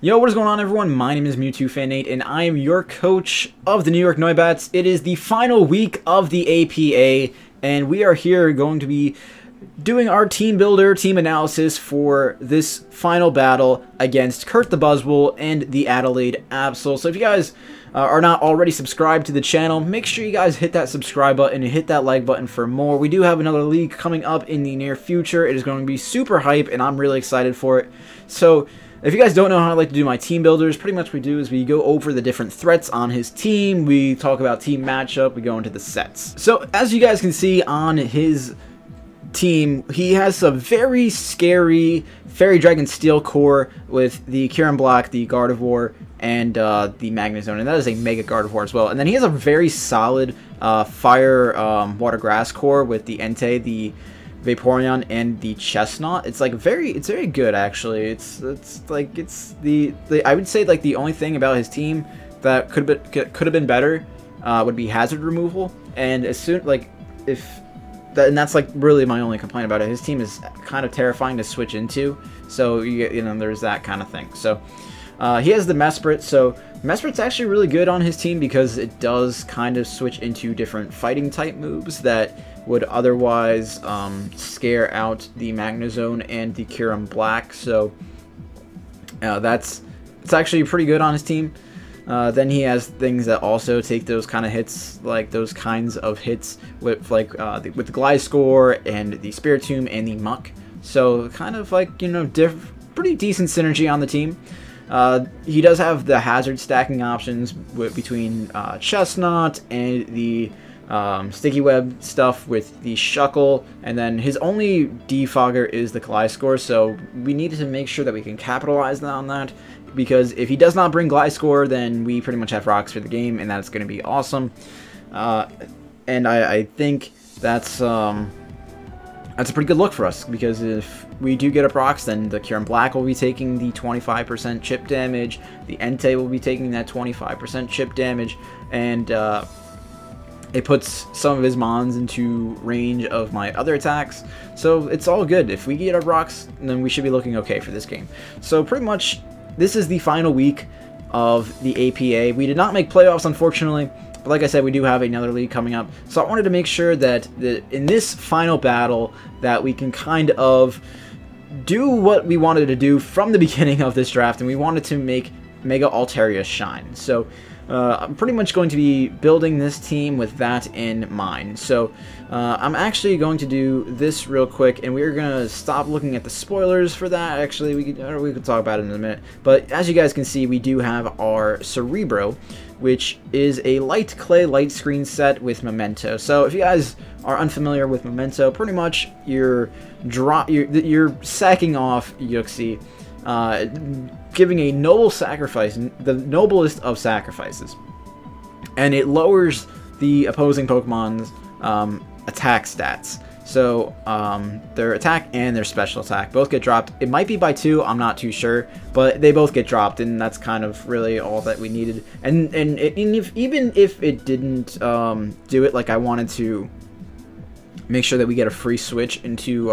Yo, what is going on, everyone? My name is MewTwoFan8, and I am your coach of the New York Noibats. It is the final week of the APA, and we are here going to be doing our team builder, team analysis for this final battle against Kurt the Buzzwole and the Adelaide Absols. So if you guys are not already subscribed to the channel, make sure you guys hit that subscribe button and hit that like button for more. We do have another league coming up in the near future. It is going to be super hype, and I'm really excited for it. So if you guys don't know how I like to do my team builders, pretty much what we do is we go over the different threats on his team, we talk about team matchup, we go into the sets. So as you guys can see on his team, he has some very scary Fairy Dragon Steel core with the Kieran Black, the Gardevoir, and the Magnezone, and that is a Mega Gardevoir as well. And then he has a very solid Fire Water Grass core with the Entei, the Vaporeon, and the Chestnut. It's like it's very good actually. It's the I would say like the only thing about his team that could have been better would be hazard removal. And as soon and that's like really my only complaint about it. His team is kind of terrifying to switch into, so you know there's that kind of thing. So he has the Mesprit, so Mesprit's actually really good on his team because it does kind of switch into different fighting type moves that would otherwise scare out the Magnezone and the Kieran Black. So it's actually pretty good on his team. Then he has things that also take those kind of hits, like those kinds of hits with like with the Gliscor and the Spiritomb and the Muck. So kind of like, you know, pretty decent synergy on the team. He does have the hazard stacking options between Chestnut and the Sticky Web stuff with the Shuckle, and then his only defogger is the Gliscor, so we needed to make sure that we can capitalize on that, because if he does not bring Gliscor, then we pretty much have rocks for the game, and that's going to be awesome. And I think that's a pretty good look for us, because if we do get up rocks, then the Kieran Black will be taking the 25% chip damage, the Entei will be taking that 25% chip damage, and it puts some of his mons into range of my other attacks, so it's all good. If we get up rocks, then we should be looking okay for this game. So pretty much, this is the final week of the APA. We did not make playoffs, unfortunately, but like I said, we do have another league coming up. So I wanted to make sure that in this final battle that we can kind of do what we wanted to do from the beginning of this draft, and we wanted to make Mega Altaria shine. So I'm pretty much going to be building this team with that in mind. So I'm actually going to do this real quick, and we're going to stop looking at the spoilers for that. Actually, we could talk about it in a minute. But as you guys can see, we do have our Cerebro, which is a light clay light screen set with Memento. So if you guys are unfamiliar with Memento, pretty much you're sacking off Yuxi, giving a noble sacrifice, the noblest of sacrifices, and it lowers the opposing Pokemon's attack stats. So their attack and their special attack both get dropped. It might be by 2, I'm not too sure, but they both get dropped, and that's kind of really all that we needed. And even if it didn't do it, like I wanted to make sure that we get a free switch into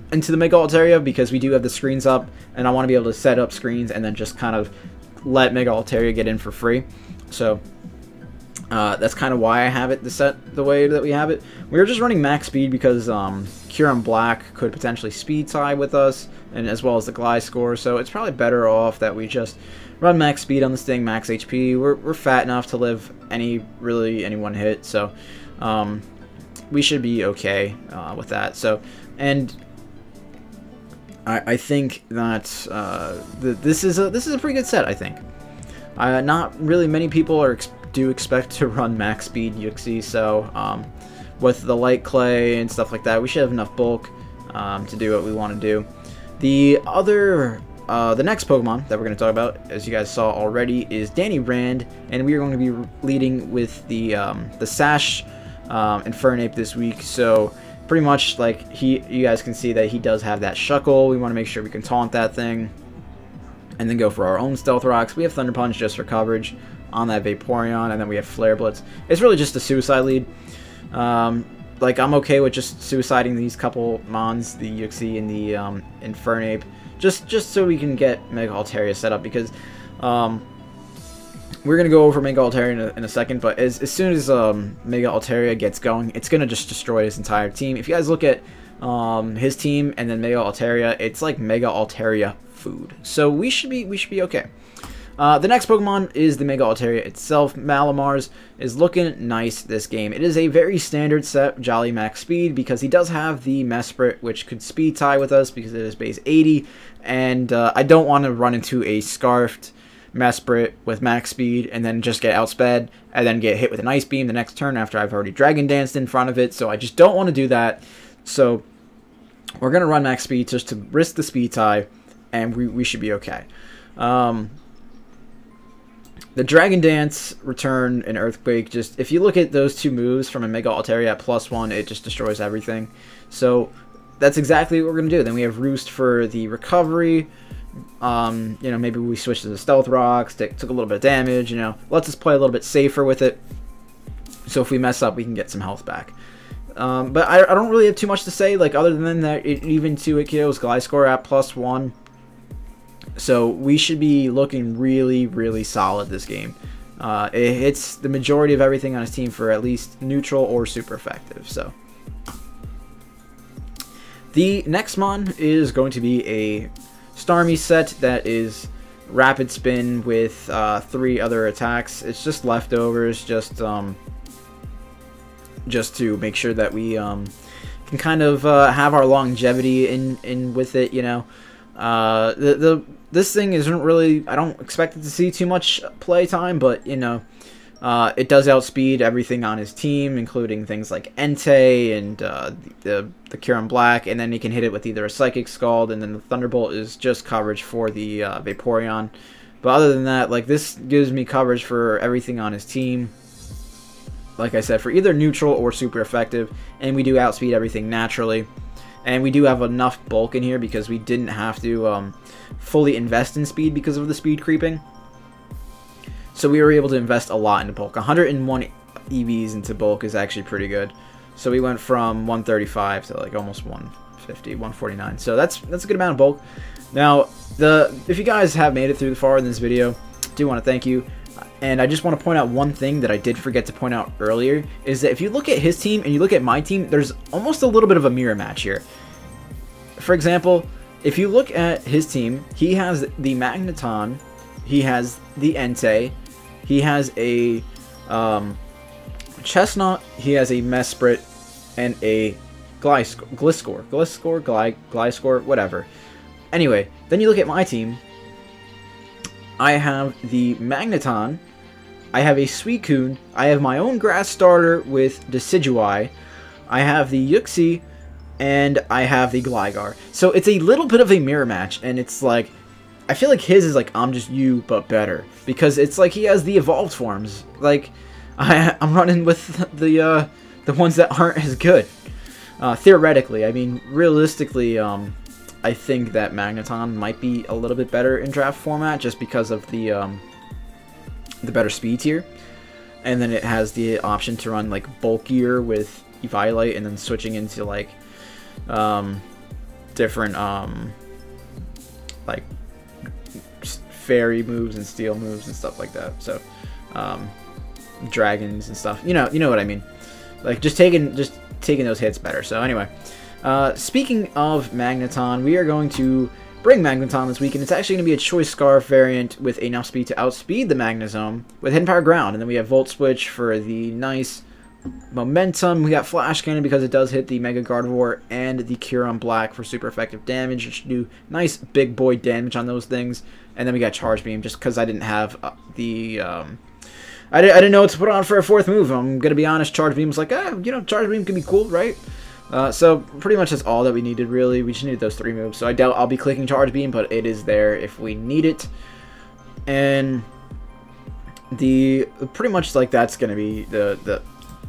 into the Mega Altaria, because we do have the screens up, and I want to be able to set up screens and then just kind of let Mega Altaria get in for free. So that's kind of why I have it set the way that we have it. We were just running max speed because Kieran Black could potentially speed tie with us, and as well as the Gliscor, so it's probably better off that we just run max speed on this thing, max HP. We're fat enough to live any one hit, so we should be okay with that. So, and I think that this is a pretty good set. I think not really many people do expect to run max speed Yuxi, so with the light clay and stuff like that, we should have enough bulk to do what we want to do. The next Pokemon that we're going to talk about, as you guys saw already, is Danny Rand, and we are going to be leading with the Sash Infernape this week. So pretty much, like, you guys can see that he does have that Shuckle. We want to make sure we can taunt that thing and then go for our own Stealth Rocks. We have Thunder Punch just for coverage on that Vaporeon, and then we have Flare Blitz. It's really just a suicide lead. Like, I'm okay with just suiciding these couple Mons, the Yuxi and the Infernape, just so we can get Mega Altaria set up, because we're going to go over Mega Altaria in a second, but as soon as Mega Altaria gets going, it's going to just destroy his entire team. If you guys look at his team and then Mega Altaria, it's like Mega Altaria food. So we should be okay. The next Pokemon is the Mega Altaria itself. Malamars is looking nice this game. It is a very standard set Jolly Max Speed, because he does have the Mesprit, which could speed tie with us because it is base 80, and I don't want to run into a Scarfed Mesprit with max speed and then just get outsped and then get hit with an Ice Beam the next turn after I've already Dragon Danced in front of it. So I just don't want to do that. So we're going to run max speed just to risk the speed tie, and we should be okay. The Dragon Dance, Return, and Earthquake, just if you look at those two moves from a Mega Altaria at +1, it just destroys everything. So that's exactly what we're going to do. Then we have Roost for the recovery. You know, maybe we switch to the Stealth Rocks, took a little bit of damage, you know, lets us play a little bit safer with it. So if we mess up, we can get some health back. But I don't really have too much to say, like, other than that, even 2 it kills, Gliscor at +1. So we should be looking really, really solid this game. It hits the majority of everything on his team for at least neutral or super effective. So the next mon is going to be a Starmie set that is Rapid Spin with 3 other attacks. It's just leftovers, just to make sure that we can kind of have our longevity in with it, you know. This thing isn't really, I don't expect it to see too much play time, but, you know, it does outspeed everything on his team, including things like Entei and the Kyurem Black, and then he can hit it with either a Psychic Scald, and then the Thunderbolt is just coverage for the Vaporeon. But other than that, like, this gives me coverage for everything on his team. Like I said, for either neutral or super effective, and we do outspeed everything naturally. And we do have enough bulk in here because we didn't have to fully invest in speed because of the speed creeping. So we were able to invest a lot into bulk. 101 EVs into bulk is actually pretty good. So we went from 135 to like almost 150, 149. So that's a good amount of bulk. Now, if you guys have made it through far in this video, I do want to thank you. And I just want to point out one thing that I did forget to point out earlier, is that if you look at his team and you look at my team, there's almost a little bit of a mirror match here. For example, if you look at his team, he has the Magneton, he has the Entei, he has a Chestnut, he has a Mesprit, and a Gliscor, whatever. Anyway, then you look at my team. I have the Magneton, I have a Suicune, I have my own grass starter with Decidueye, I have the Yuxi, and I have the Gligar. So it's a little bit of a mirror match, and it's like, I feel like his is like, I'm just you, but better. Because it's like he has the evolved forms. Like, I'm running with the ones that aren't as good. Theoretically, I mean, realistically, I think that Magneton might be a little bit better in draft format just because of the better speed tier. And then it has the option to run like bulkier with Eviolite and then switching into like different like fairy moves and steel moves and stuff like that. So dragons and stuff. You know what I mean. Like just taking those hits better. So anyway, speaking of Magneton, we are going to bring Magneton this week, and it's actually going to be a Choice Scarf variant with enough speed to outspeed the Magnezone with Hidden Power Ground. And then we have Volt Switch for the nice momentum. We got Flash Cannon because it does hit the Mega Gardevoir and the Kyurem Black for super effective damage. It should do nice big boy damage on those things. And then we got Charge Beam just because I didn't have the... I didn't know what to put on for a 4th move. I'm going to be honest, Charge Beam was like, you know, Charge Beam can be cool, right? So pretty much that's all that we needed, really. We just needed those 3 moves. So I doubt I'll be clicking Charge Beam, but it is there if we need it. And pretty much like that's going to be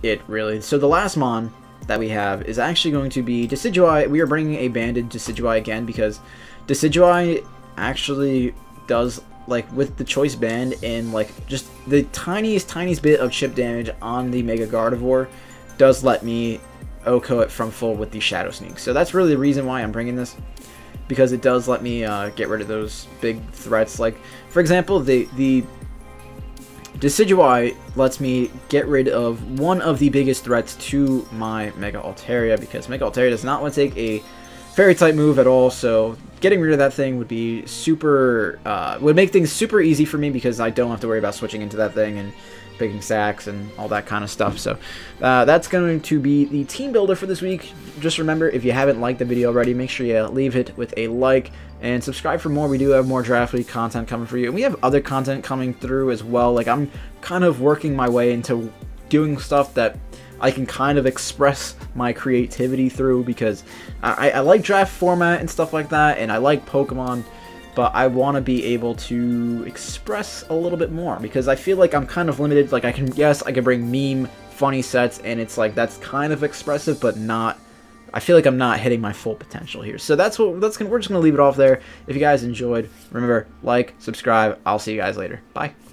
it, really. So the last mon that we have is actually going to be Decidueye. We are bringing a banded Decidueye again because Decidueye actually does, like, with the Choice Band and, like, just the tiniest bit of chip damage on the Mega Gardevoir does let me OHKO it from full with the Shadow Sneak. So that's really the reason why I'm bringing this. because it does let me get rid of those big threats. Like, for example, the Decidueye lets me get rid of one of the biggest threats to my Mega Altaria, because Mega Altaria does not want to take a Fairy-type move at all, so getting rid of that thing would be super, would make things super easy for me, because I don't have to worry about switching into that thing and picking sacks and all that kind of stuff. So that's going to be the team builder for this week. Just remember, if you haven't liked the video already, make sure you leave it with a like and subscribe for more. We do have more Draft League content coming for you, and we have other content coming through as well. Like, I'm kind of working my way into doing stuff that I can kind of express my creativity through, because I like draft format and stuff like that, and I like Pokemon, but I want to be able to express a little bit more, because I feel like I'm kind of limited. Like, I can bring meme funny sets, and it's like, that's kind of expressive, but not, I feel like I'm not hitting my full potential here. So we're just gonna leave it off there. If you guys enjoyed, remember, like, subscribe. I'll see you guys later. Bye.